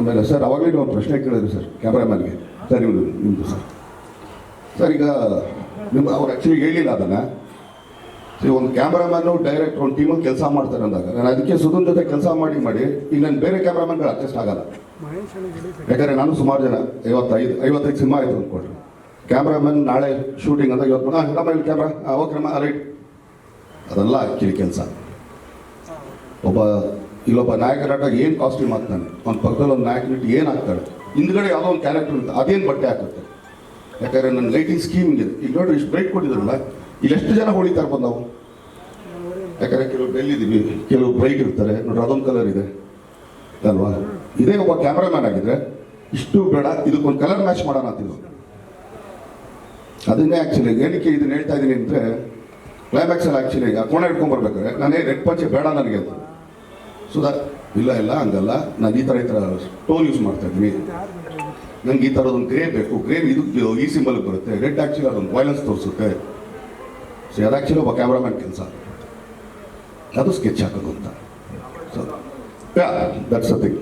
ಆಮೇಲೆ ಸರ್ ಅವಾಗಲೇ ನೀವು ಒಂದು ಪ್ರಶ್ನೆ ಕೇಳಿದ್ರಿ ಸರ್ ಕ್ಯಾಮ್ರಾಮ್ಯಾನ್ಗೆ, ಸರ್ ನಿಮ್ಮದು ಸರ್ ಈಗ ನಿಮ್ಮ ಅವ್ರು ಆ್ಯಕ್ಚುಲಿ ಹೇಳಿಲ್ಲ ಅದನ್ನು. ಒಂದು ಕ್ಯಾಮ್ರಾಮ್ಯಾನು ಡೈರೆಕ್ಟ್ ಒಂದು ಟೀಮಲ್ಲಿ ಕೆಲಸ ಮಾಡ್ತಾರೆ ಅಂದಾಗ ನಾನು ಅದಕ್ಕೆ ಸುಧನ್ ಜೊತೆ ಕೆಲಸ ಮಾಡಿ ಈಗ ನಾನು ಬೇರೆ ಕ್ಯಾಮ್ರಾಮ್ಯಾನ್ಗಳು ಅಡ್ಜಸ್ಟ್ ಆಗಲ್ಲ. ಯಾಕಂದರೆ ನಾನು ಸುಮಾರು ಜನ 55 ಸಿನಿಮಾ ಆಯಿತು ಅಂದ್ಕೊಳ್ರಿ. ಕ್ಯಾಮ್ರಾಮನ್ ನಾಳೆ ಶೂಟಿಂಗ್ ಅಂತ ಇವತ್ತು ನಮ್ಮ ಇಲ್ಲಿ ಕ್ಯಾಮ್ರಾ ಓಕೆ ನಮ್ಮ ರೈಟ್, ಅದೆಲ್ಲ ಆ್ಯಕ್ಚುಲಿ ಕೆಲಸ. ಇಲ್ಲೊಬ್ಬ ನಾಯಕ ನಟ ಏನು ಕಾಸ್ಟ್ಯೂಮ್ ಹಾಕ್ತಾನೆ, ಒಂದು ಪಕ್ಕದಲ್ಲಿ ಒಂದು ನಾಯಕ ನಟಿ ಏನು ಹಾಕ್ತಾಳೆ, ಹಿಂದ್ಗಡೆ ಯಾವುದೋ ಒಂದು ಕ್ಯಾರೆಕ್ಟರ್ ಇರುತ್ತೆ, ಅದೇನು ಬಟ್ಟೆ ಹಾಕುತ್ತೆ. ಯಾಕಂದರೆ ನನ್ನ ಲೈಟಿಂಗ್ ಸ್ಕೀಮ್ ಇದೆ. ಈಗ ನೋಡ್ರಿ ಇಷ್ಟು ಬ್ರೈಟ್ ಕೊಟ್ಟಿದ್ರಲ್ಲ, ಇಲ್ಲಿ ಎಷ್ಟು ಜನ ಹೊಳಿತಾ ಇರ್ಬೋದು ನಾವು. ಯಾಕಂದರೆ ಕೆಲವು ಬೆಲ್ಲಿದ್ದೀವಿ, ಕೆಲವು ಬ್ರೈಟ್ ಇರ್ತಾರೆ ನೋಡ್ರಿ, ಅದೊಂದು ಕಲರ್ ಇದೆ ಅಲ್ವಾ. ಇದೇ ಒಬ್ಬ ಕ್ಯಾಮ್ರಾಮ್ಯಾನ್ ಆಗಿದ್ರೆ ಇಷ್ಟು ಬೇಡ, ಇದಕ್ಕೊಂದು ಕಲರ್ ಮ್ಯಾಚ್ ಮಾಡೋಣ ಅಂತಿದ್ದು. ಅದನ್ನೇ ಆ್ಯಕ್ಚುಲಿ ಏನಕ್ಕೆ ಇದನ್ನ ಹೇಳ್ತಾ ಇದ್ದೀನಿ ಅಂದರೆ, ಕ್ಲೈಮ್ಯಾಕ್ಸಲ್ಲಿ ಆ್ಯಕ್ಚುಲಿ ಆ ಕೋಣೆ ಹಿಡ್ಕೊಂಡ್ಬರ್ಬೇಕಾದ್ರೆ ನಾನೇ ರೆಡ್ ಪಂಚೆ ಬೇಡ ನನಗೆ ಅಂತ. ಸುಧಾ ಇಲ್ಲ ಹಂಗಲ್ಲ, ನಾನು ಈ ಥರ ಟೋನ್ ಯೂಸ್ ಮಾಡ್ತಾ ಇದ್ದೀನಿ, ನಂಗೆ ಈ ಥರದೊಂದು ಗ್ರೇ ಬೇಕು, ಗ್ರೇ ಇದು ಈ ಸಿಂಬಲ್ ಬರುತ್ತೆ, ರೆಡ್ ಆ್ಯಕ್ಚುಲಿ ಅದೊಂದು ವೈಲೆನ್ಸ್ ತೋರಿಸುತ್ತೆ. ಸೊ ಅದು ಆ್ಯಕ್ಚುಲಿ ಒಬ್ಬ ಕ್ಯಾಮ್ರಾಮ್ಯಾನ್ ಕೆಲಸ, ಅದು ಸ್ಕೆಚ್ ಹಾಕೋದು ಅಂತ. So that's a thing.